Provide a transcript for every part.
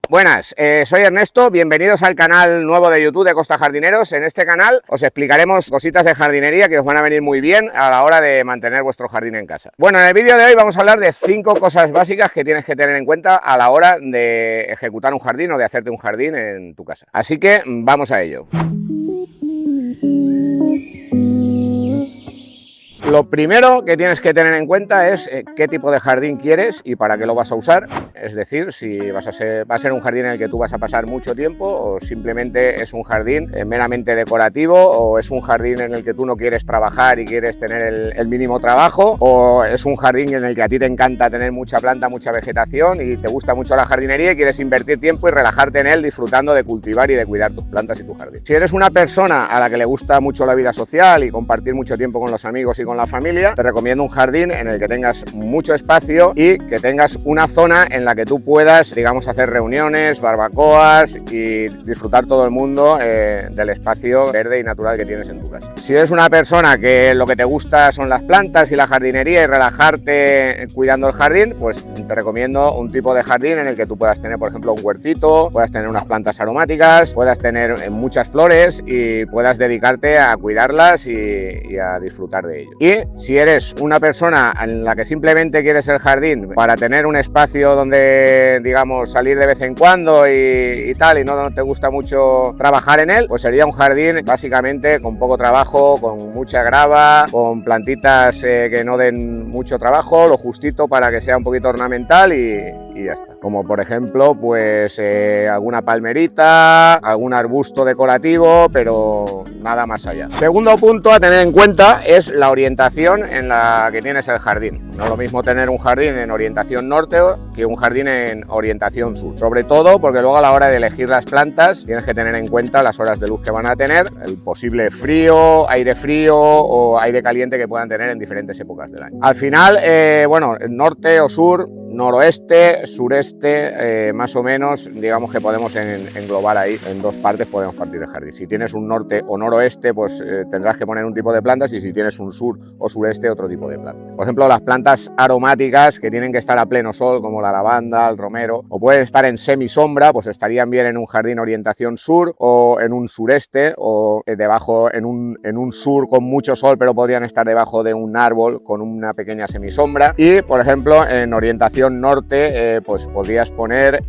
Buenas, soy Ernesto, bienvenidos al canal nuevo de YouTube de Costa Jardineros. En este canal os explicaremos cositas de jardinería que os van a venir muy bien a la hora de mantener vuestro jardín en casa. Bueno, en el vídeo de hoy vamos a hablar de 5 cosas básicas que tienes que tener en cuenta a la hora de ejecutar un jardín o de hacerte un jardín en tu casa. Así que vamos a ello. Lo primero que tienes que tener en cuenta es qué tipo de jardín quieres y para qué lo vas a usar. Es decir, si va a ser un jardín en el que tú vas a pasar mucho tiempo o simplemente es un jardín meramente decorativo o es un jardín en el que tú no quieres trabajar y quieres tener el mínimo trabajo, o es un jardín en el que a ti te encanta tener mucha planta, mucha vegetación y te gusta mucho la jardinería y quieres invertir tiempo y relajarte en él disfrutando de cultivar y de cuidar tus plantas y tu jardín. Si eres una persona a la que le gusta mucho la vida social y compartir mucho tiempo con los amigos y con la familia, te recomiendo un jardín en el que tengas mucho espacio y que tengas una zona en la que tú puedas, digamos, hacer reuniones, barbacoas y disfrutar todo el mundo del espacio verde y natural que tienes en tu casa. Si eres una persona que lo que te gusta son las plantas y la jardinería y relajarte cuidando el jardín, pues te recomiendo un tipo de jardín en el que tú puedas tener, por ejemplo, un huertito, puedas tener unas plantas aromáticas, puedas tener muchas flores y puedas dedicarte a cuidarlas y a disfrutar de ello. Y si eres una persona en la que simplemente quieres el jardín para tener un espacio donde, digamos, salir de vez en cuando y tal, y no te gusta mucho trabajar en él, pues sería un jardín básicamente con poco trabajo, con mucha grava, con plantitas que no den mucho trabajo, lo justito para que sea un poquito ornamental y ya está. Como por ejemplo, pues alguna palmerita, algún arbusto decorativo, pero nada más allá. Segundo punto a tener en cuenta es la orientación en la que tienes el jardín. No es lo mismo tener un jardín en orientación norte que un jardín en orientación sur. Sobre todo porque luego a la hora de elegir las plantas tienes que tener en cuenta las horas de luz que van a tener, el posible frío o aire caliente que puedan tener en diferentes épocas del año. Al final, bueno, norte o sur, noroeste, sureste, más o menos, digamos que podemos englobar ahí en dos partes, podemos partir el jardín. Si tienes un norte o noroeste, pues tendrás que poner un tipo de plantas, y si tienes un sur o sureste, otro tipo de plantas. Por ejemplo, las plantas aromáticas que tienen que estar a pleno sol, como la lavanda, el romero, o pueden estar en semisombra, pues estarían bien en un jardín orientación sur o en un sureste, o debajo en un sur con mucho sol, pero podrían estar debajo de un árbol con una pequeña semisombra. Y, por ejemplo, en orientación norte, pues podrías poner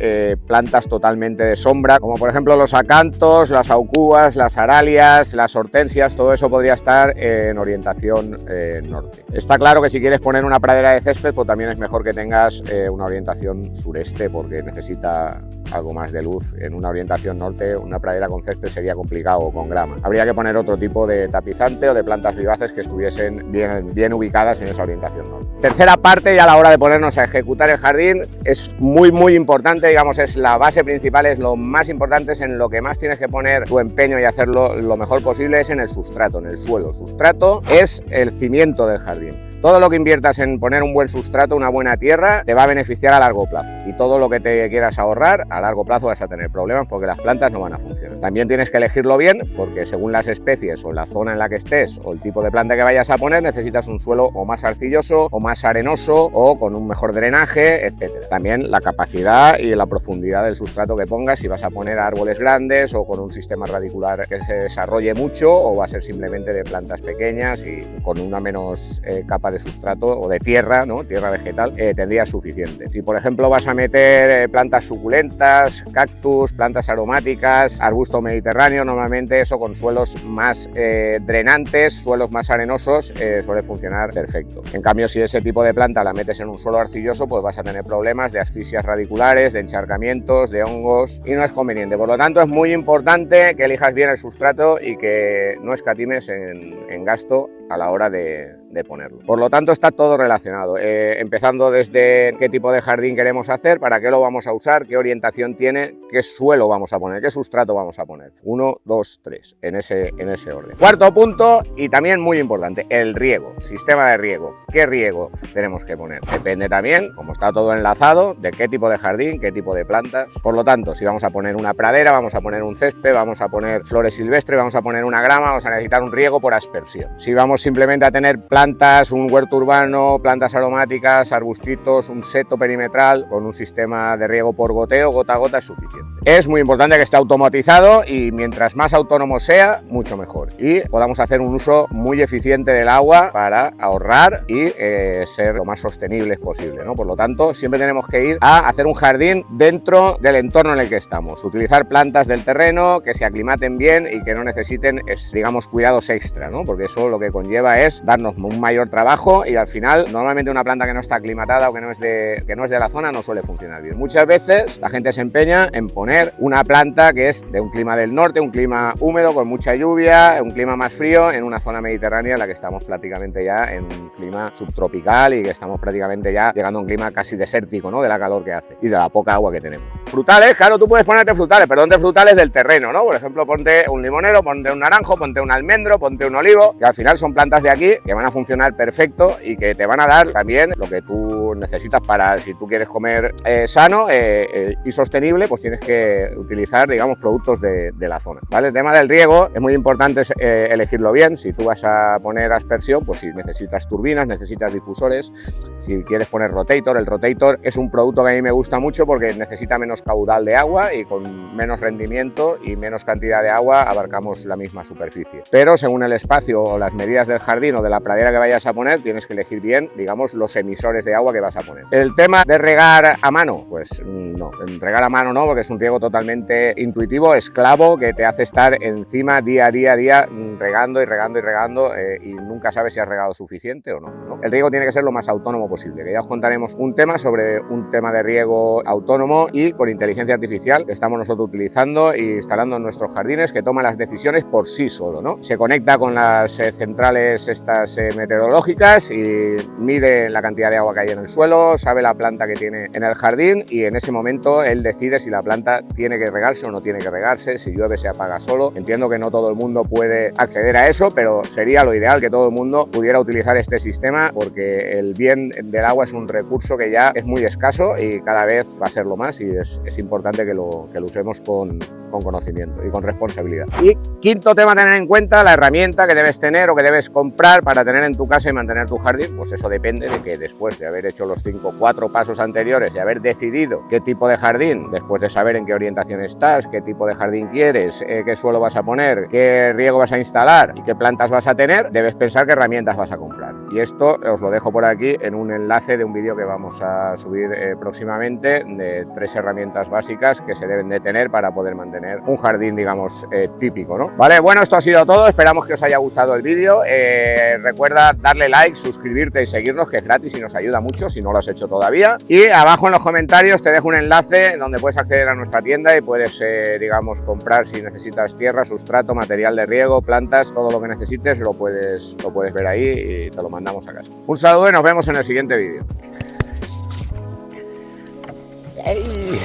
plantas totalmente de sombra, como por ejemplo los acantos, las aucúas, las aralias, las hortensias, todo eso podría estar en orientación norte. Está claro que si quieres poner una pradera de césped, pues también es mejor que tengas una orientación sureste, porque necesita algo más de luz. En una orientación norte, una pradera con césped sería complicado, o con grama. Habría que poner otro tipo de tapizante o de plantas vivaces que estuviesen bien ubicadas en esa orientación norte. Tercera parte, ya a la hora de ponernos a ejecutar el jardín, es muy importante, digamos, es la base principal, es lo más importante, es en lo que más tienes que poner tu empeño y hacerlo lo mejor posible, es en el sustrato, en el suelo. El sustrato es el cimiento del jardín. Todo lo que inviertas en poner un buen sustrato, una buena tierra, te va a beneficiar a largo plazo. Y todo lo que te quieras ahorrar, a largo plazo vas a tener problemas porque las plantas no van a funcionar. También tienes que elegirlo bien, porque según las especies o la zona en la que estés o el tipo de planta que vayas a poner, necesitas un suelo o más arcilloso o más arenoso o con un mejor drenaje, etc. También la capacidad y la profundidad del sustrato que pongas, si vas a poner árboles grandes o con un sistema radicular que se desarrolle mucho, o va a ser simplemente de plantas pequeñas y con una menos capa de sustrato o de tierra, ¿no? Tierra vegetal, tendría suficiente. Si por ejemplo vas a meter plantas suculentas, cactus, plantas aromáticas, arbusto mediterráneo, normalmente eso con suelos más drenantes, suelos más arenosos, suele funcionar perfecto. En cambio, si ese tipo de planta la metes en un suelo arcilloso, pues vas a tener problemas de asfixias radiculares, de encharcamientos, de hongos, y no es conveniente. Por lo tanto, es muy importante que elijas bien el sustrato y que no escatimes en gasto a la hora de ponerlo. Por lo tanto, está todo relacionado, empezando desde qué tipo de jardín queremos hacer, para qué lo vamos a usar, qué orientación tiene, qué suelo vamos a poner, qué sustrato vamos a poner. 1, 2, 3, en ese orden. Cuarto punto, y también muy importante, el riego, sistema de riego. ¿Qué riego tenemos que poner? Depende también, como está todo enlazado, de qué tipo de jardín, qué tipo de plantas. Por lo tanto, si vamos a poner una pradera, vamos a poner un césped, vamos a poner flores silvestres, vamos a poner una grama, vamos a necesitar un riego por aspersión. Si vamos simplemente a tener plantas plantas, un huerto urbano, plantas aromáticas, arbustitos, un seto perimetral con un sistema de riego por goteo, gota a gota es suficiente. Es muy importante que esté automatizado y mientras más autónomo sea, mucho mejor. Y podamos hacer un uso muy eficiente del agua para ahorrar y ser lo más sostenibles posible, ¿no? Por lo tanto, siempre tenemos que ir a hacer un jardín dentro del entorno en el que estamos. Utilizar plantas del terreno que se aclimaten bien y que no necesiten, digamos, cuidados extra, ¿no? Porque eso lo que conlleva es darnos un mayor trabajo y al final, normalmente una planta que no está aclimatada o que no es de la zona no suele funcionar bien. Muchas veces la gente se empeña en poner una planta que es de un clima del norte, un clima húmedo con mucha lluvia, un clima más frío en una zona mediterránea en la que estamos prácticamente ya en un clima subtropical y que estamos prácticamente ya llegando a un clima casi desértico, ¿no? De la calor que hace y de la poca agua que tenemos. Frutales, claro, tú puedes ponerte frutales, pero ¿dónde frutales del terreno, ¿no? Por ejemplo, ponte un limonero, ponte un naranjo, ponte un almendro, ponte un olivo, que al final son plantas de aquí que van a funcionar perfecto y que te van a dar también lo que tú necesitas para, si tú quieres comer sano y sostenible, pues tienes que utilizar, digamos, productos de la zona, ¿vale? El tema del riego es muy importante elegirlo bien. Si tú vas a poner aspersión, pues si necesitas turbinas, necesitas difusores. Si quieres poner rotator, el rotator es un producto que a mí me gusta mucho porque necesita menos caudal de agua y con menos rendimiento y menos cantidad de agua abarcamos la misma superficie. Pero según el espacio o las medidas del jardín o de la pradera que vayas a poner, tienes que elegir bien, digamos, los emisores de agua que vas a poner. El tema de regar a mano, pues no, regar a mano no, porque es un riego totalmente intuitivo, esclavo, que te hace estar encima día a día, regando y regando y regando y nunca sabes si has regado suficiente o no, ¿no? El riego tiene que ser lo más autónomo posible, que ya os contaremos un tema sobre un tema de riego autónomo y con inteligencia artificial que estamos nosotros utilizando e instalando en nuestros jardines, que toma las decisiones por sí solo, ¿no? Se conecta con las centrales estas meteorológicas y mide la cantidad de agua que hay en el suelo, sabe la planta que tiene en el jardín y en ese momento él decide si la planta tiene que regarse o no tiene que regarse, si llueve se apaga solo. Entiendo que no todo el mundo puede acceder a eso, pero sería lo ideal que todo el mundo pudiera utilizar este sistema porque el bien del agua es un recurso que ya es muy escaso y cada vez va a serlo más y es importante que lo usemos con conocimiento y con responsabilidad. Y quinto tema a tener en cuenta, la herramienta que debes tener o que debes comprar para tener en tu casa y mantener tu jardín. Pues eso depende de que después de haber hecho los 4 pasos anteriores y haber decidido qué tipo de jardín, después de saber en qué orientación estás, qué tipo de jardín quieres, qué suelo vas a poner, qué riego vas a instalar y qué plantas vas a tener, debes pensar qué herramientas vas a comprar. Y esto os lo dejo por aquí en un enlace de un vídeo que vamos a subir próximamente de 3 herramientas básicas que se deben de tener para poder mantener un jardín, digamos, típico, ¿no? Vale, bueno, esto ha sido todo, esperamos que os haya gustado el vídeo. Recuerda darle like, suscribirte y seguirnos, que es gratis y nos ayuda mucho si no lo has hecho todavía. Y abajo en los comentarios te dejo un enlace donde puedes acceder a nuestra tienda y puedes, digamos, comprar si necesitas tierra, sustrato, material de riego, plantas, todo lo que necesites lo puedes ver ahí y te lo mandamos a casa. Un saludo y nos vemos en el siguiente vídeo. ¡Ey!